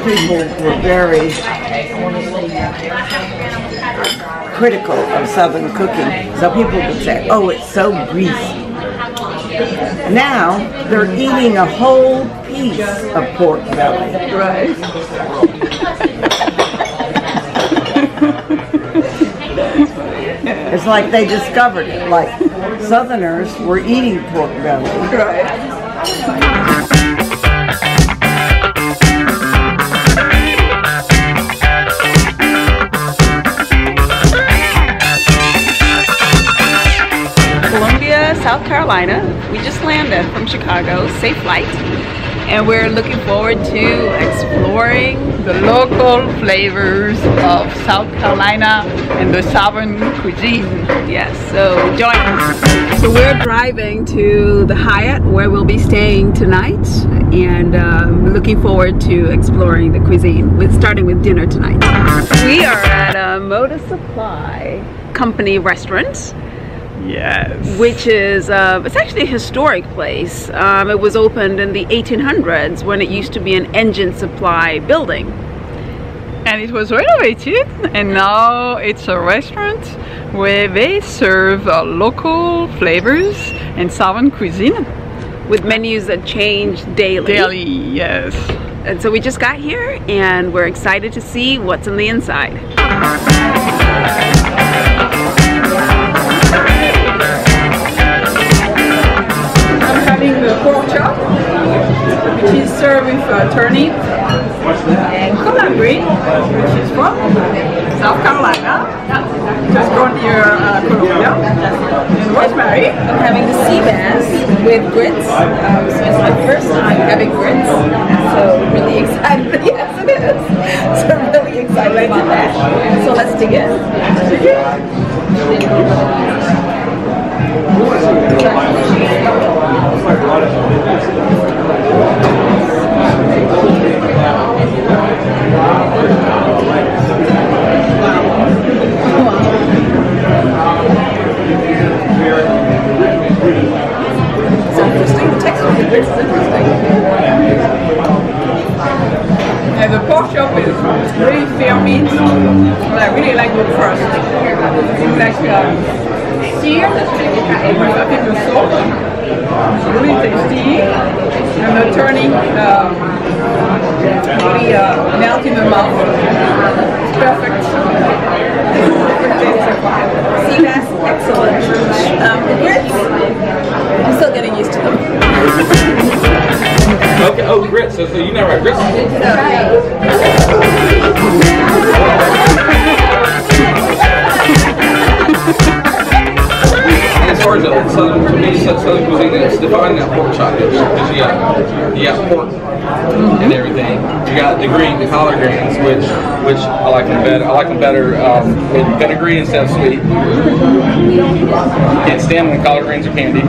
people were very critical of Southern cooking. So people would say, oh, it's so greasy. Now they're eating a whole piece of pork belly. Right. It's like they discovered it, like Southerners were eating pork belly. Right. South Carolina. We just landed from Chicago, safe flight, and we're looking forward to exploring the local flavors of South Carolina and the Southern cuisine. Yes, so join us. So we're driving to the Hyatt where we'll be staying tonight, and looking forward to exploring the cuisine, starting with dinner tonight. We are at a Motor Supply Company restaurant. Yes. Which is, it's actually a historic place. It was opened in the 1800s when it used to be an engine supply building. And it was renovated, and now it's a restaurant where they serve local flavors and Southern cuisine. With menus that change daily. Daily, yes. And so we just got here, and we're excited to see what's on the inside. The pork chop, which is served with turnip and collard green, which is from South Carolina, just grown near Columbia, and rosemary. I'm having the sea bass with grits, so it's my first time having grits, so really excited. Yes, it is. So really excited about that. So let's dig in. It's interesting. The texture of the grits is interesting. And the pork chop is really fair meat. But I really like the crust. It's like seared up in the salt. It's really tasty. And the turning really melt in the mouth. It's perfect. Sea bass, excellent. The grits, I'm still getting used to them. Okay, oh, grits. So you know right, grits? Right. As far as Southern cuisine is defined that pork chop dish, because you got pork and everything. You got the collard greens, which I like them better. I like them better with vinegary instead of sweet. Can't stand when collard greens are candy.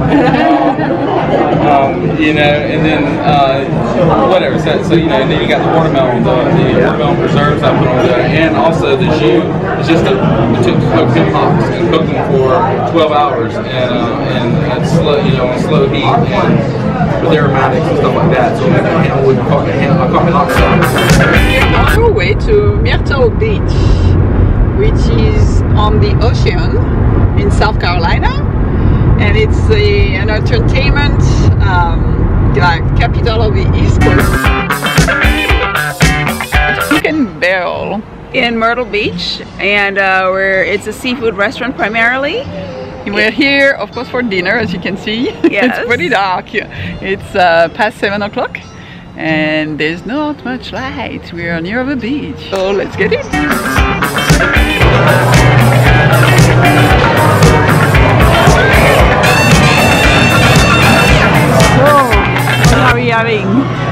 You know, and then whatever. So you know, and then you got the watermelon, the watermelon preserves I put on there, and also the jus. It's just we took smoked them hops and cooked them for 12 hours and slow, you know, on slow heat and with aromatics and stuff like that. So we make I call it hot sauce. We're on our way to Myrtle Beach, which is on the ocean in South Carolina, and it's an entertainment capital of the East Coast. Chicken Barrel in Myrtle Beach, and it's a seafood restaurant primarily. We're here, of course, for dinner, as you can see. Yes. It's pretty dark. It's past 7 o'clock, and there's not much light. We are near the beach, so let's get in. What are we having?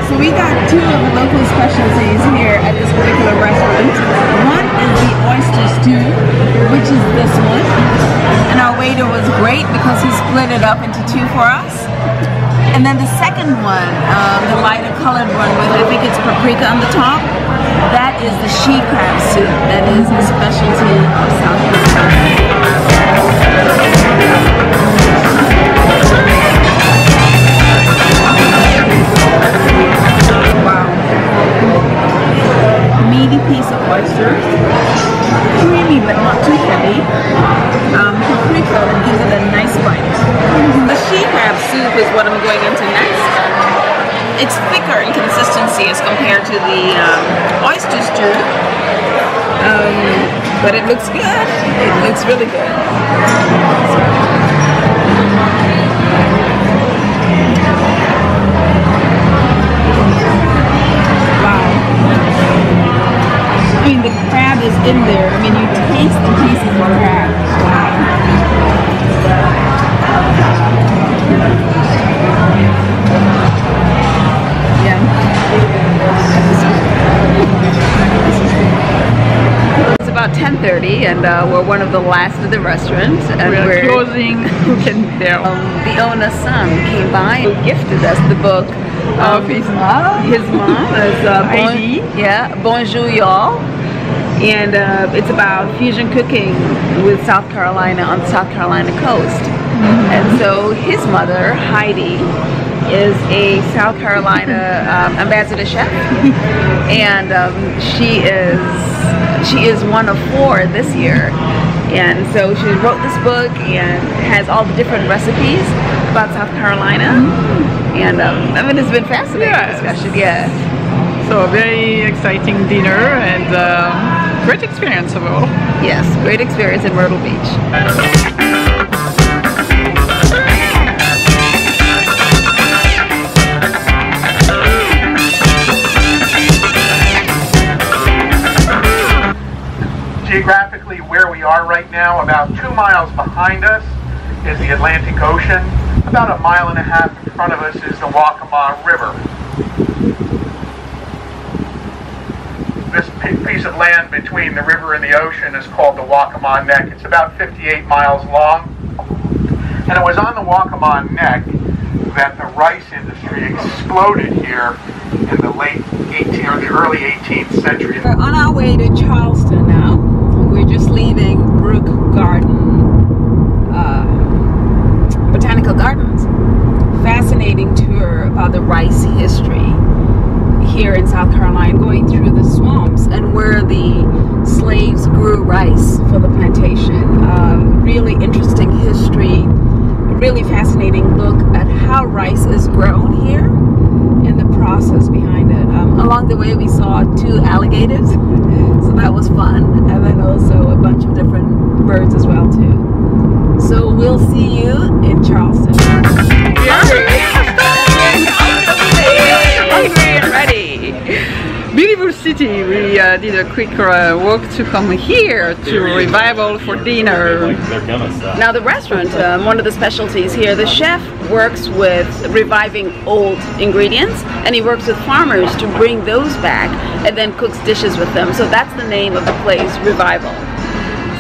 So we got two of the local specialties here at this particular restaurant. One is the oyster stew, which is this one. And our waiter was great because he split it up into two for us. And then the second one, the lighter colored one with, I think it's paprika on the top, that is the she crab soup. That is a specialty of South Carolina. Wow. oysters. Creamy but not too heavy. Paprika gives it a nice bite. The she crab soup is what I'm going into next. It's thicker in consistency as compared to the oyster stew. But it looks good. It looks really good. Wow. I mean, the crab is in there. I mean, you taste the pieces of crab. Wow. It's about 10:30 and we're one of the last of the restaurants and we're closing. Who can tell? The owner's son came by and gifted us the book Of his mom? His mom is Bonjour y'all, and it's about fusion cooking with South Carolina on the South Carolina coast. And so his mother, Heidi, is a South Carolina ambassador chef, and she is one of 4 this year. And so she wrote this book and has all the different recipes about South Carolina. And I mean, it's been fascinating discussion. Yeah. So a very exciting dinner and great experience overall. Yes, great experience in Myrtle Beach. Geographically, where we are right now, about 2 miles behind us is the Atlantic Ocean. About 1.5 miles in front of us is the Waccamaw River. This piece of land between the river and the ocean is called the Waccamaw Neck. It's about 58 miles long. And it was on the Waccamaw Neck that the rice industry exploded here in the the early 18th century. We're on our way to Charleston now. We're just leaving Brook Garden, Botanical Gardens. Fascinating tour about the rice history here in South Carolina, going through the swamps and where the slaves grew rice for the plantation. Really interesting history, really fascinating look at how rice is grown here and the process behind it. Along the way we saw 2 alligators, so that was fun, and then also a bunch of different birds as well too. So we'll see you in Charleston. Ready. Beautiful city. We did a quick walk to come here to Revival for dinner. Now the restaurant, one of the specialties here, the chef works with reviving old ingredients, and he works with farmers to bring those back and then cooks dishes with them. So that's the name of the place, Revival.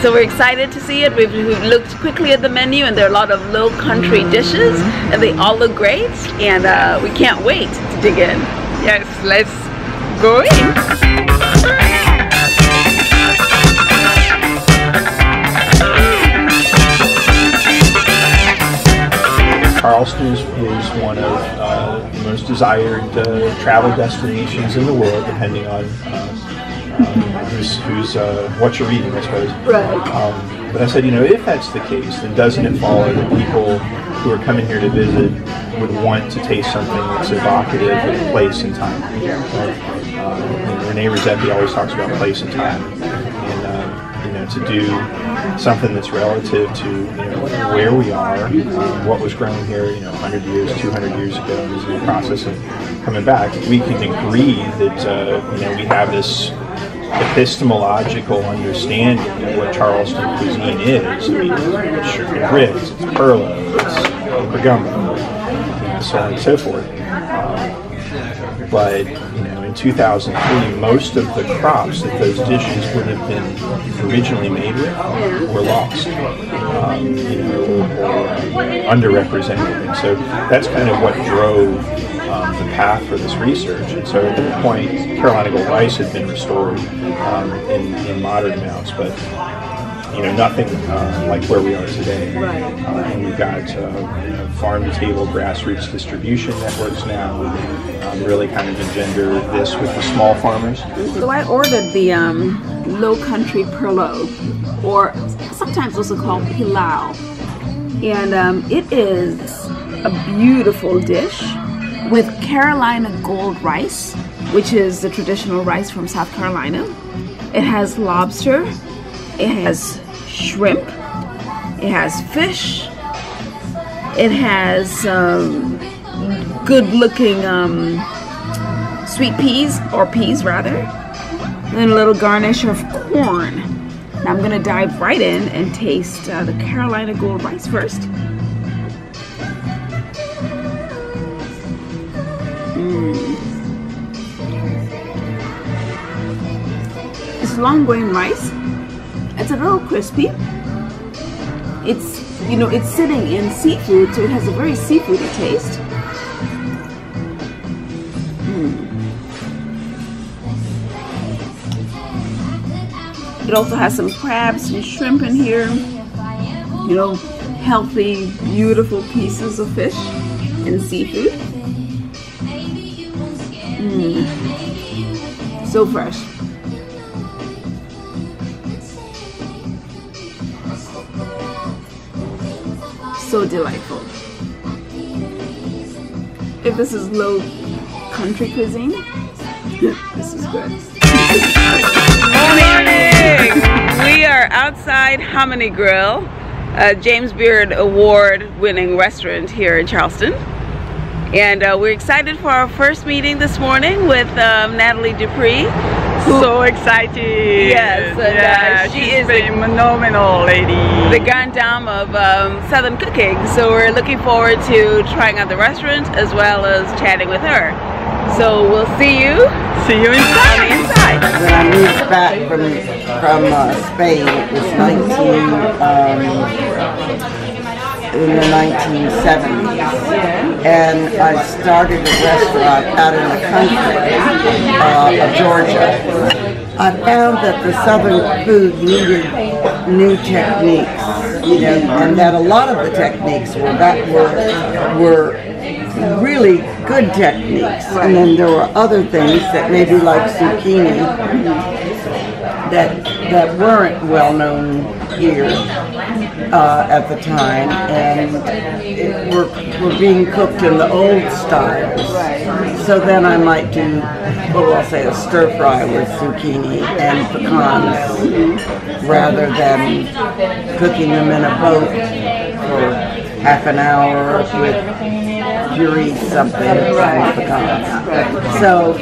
So we're excited to see it. We've looked quickly at the menu, and there are a lot of low country dishes, and they all look great, and we can't wait to dig in. Yes, let's go in. Charleston is one of the most desired travel destinations in the world, depending on what you're eating, I suppose. Right. But I said, if that's the case, then doesn't it follow that people who are coming here to visit would want to taste something that's evocative of place and time? Rene Redzepi always talks about place and time, and to do something that's relative to where we are, what was grown here 100 years, 200 years ago, is the process of coming back. We can agree that we have this epistemological understanding of what Charleston cuisine is. I mean, it's chicken ribs, it's perlo, it's bergamot, so on and so forth. But in 2003, most of the crops that those dishes would have been originally made with were lost, or underrepresented, and so that's kind of what drove the path for this research. And so at that point, Carolina Gold rice had been restored in moderate amounts, but nothing like where we are today. Right. And we've got farm-to-table grassroots distribution networks now, really kind of engender this with the small farmers. So I ordered the Low Country Perlo, or sometimes also called pilau. And it is a beautiful dish with Carolina gold rice, which is the traditional rice from South Carolina. It has lobster, it has shrimp, it has fish, it has good-looking sweet peas, or peas rather, and then a little garnish of corn. Now I'm going to dive right in and taste the Carolina gold rice first. It's long grain rice. It's a little crispy. It's, it's sitting in seafood, so it has a very seafoody taste. It also has some crabs and shrimp in here. Healthy, beautiful pieces of fish and seafood. So fresh. So delightful. If this is low country cuisine, this is good. Morning! We are outside Hominy Grill, a James Beard Award-winning restaurant here in Charleston. And we're excited for our first meeting this morning with Nathalie Dupree. So excited! Yes, and she is a phenomenal lady. The grande dame of Southern cooking. So we're looking forward to trying out the restaurant as well as chatting with her. So we'll see you inside. When I moved back from Spain, it was in the 1970s, and I started a restaurant out in the country of Georgia. I found that the Southern food needed new techniques, and that a lot of the techniques were really good techniques, and then there were other things that maybe like zucchini that weren't well known here at the time, and were being cooked in the old styles. So then I might do, I'll say a stir fry with zucchini and pecans rather than cooking them in a boat for half an hour with puree something and pecans. So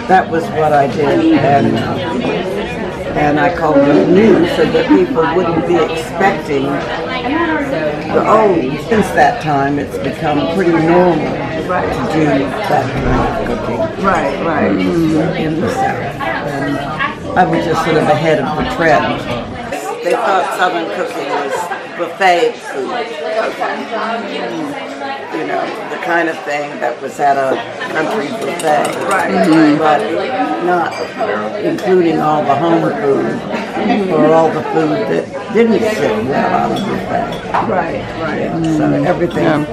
that was what I did, and I called it new so that people wouldn't be expecting since that time it's become pretty normal to do that kind of cooking in the South. And I was just sort of ahead of the trend. They thought Southern cooking was buffet food. The kind of thing that was at a country buffet, but not including all the home food or all the food that didn't sit well on the buffet. So everything,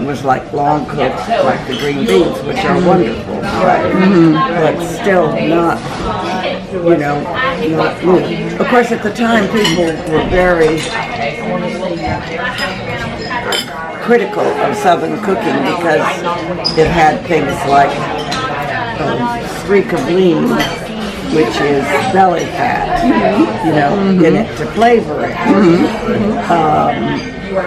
was like long cooked, like the green beans, which are wonderful, but still not, not good. Of course, at the time, people were very critical of Southern cooking because it had things like streak of lean, which is belly fat, in it to flavor it.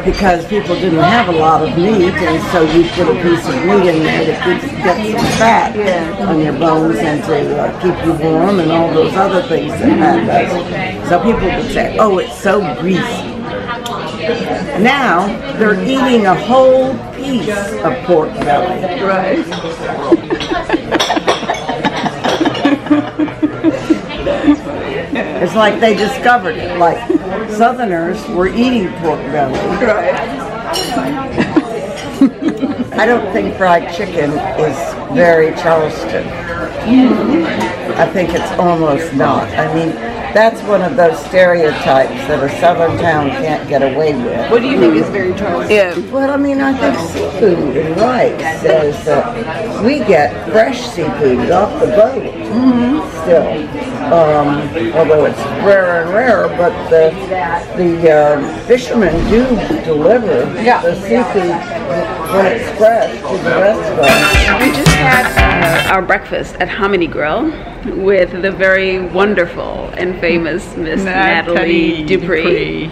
Because people didn't have a lot of meat, and so you put a piece of meat in there to get some fat on your bones and to keep you warm and all those other things that fat does. So people would say, oh, it's so greasy. Now they're eating a whole piece of pork belly. It's like they discovered it. Like Southerners were eating pork belly. I don't think fried chicken is very Charleston. I think it's almost not. I mean, that's one of those stereotypes that a southern town can't get away with. What do you think is very Charleston? Yeah. Well, I mean, I think seafood and rice says that we get fresh seafood off the boat still. Although it's rarer and rarer, but the fishermen do deliver the seafood when it's fresh to the restaurant. We just had our breakfast at Hominy Grill with the very wonderful and famous Miss Nathalie Dupree.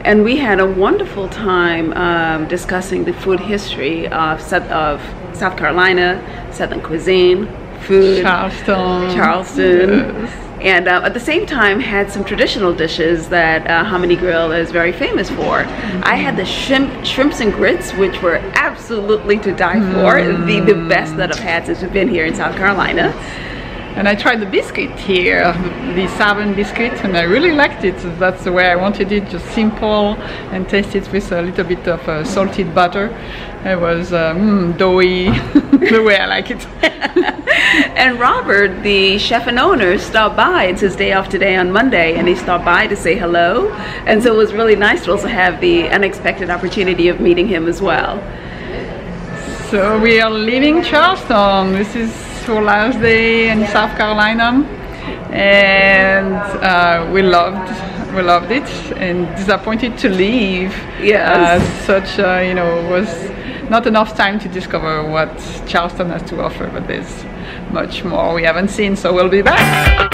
And we had a wonderful time discussing the food history of South Carolina, Southern cuisine, food, Charleston. Yes. And at the same time had some traditional dishes that Hominy Grill is very famous for. I had the shrimps and grits, which were absolutely to die for. The best that I've had since we've been here in South Carolina. And I tried the biscuit here, the Southern biscuit, and I really liked it. That's the way I wanted it, just simple and tasted with a little bit of salted butter. It was doughy, the way I like it. And Robert, the chef and owner, stopped by. It's his day off today on Monday, and he stopped by to say hello. And so it was really nice to also have the unexpected opportunity of meeting him as well. So we are leaving Charleston. This is our last day in South Carolina, and we loved it, and disappointed to leave. Yes. Such was not enough time to discover what Charleston has to offer, but there's much more we haven't seen, so we'll be back.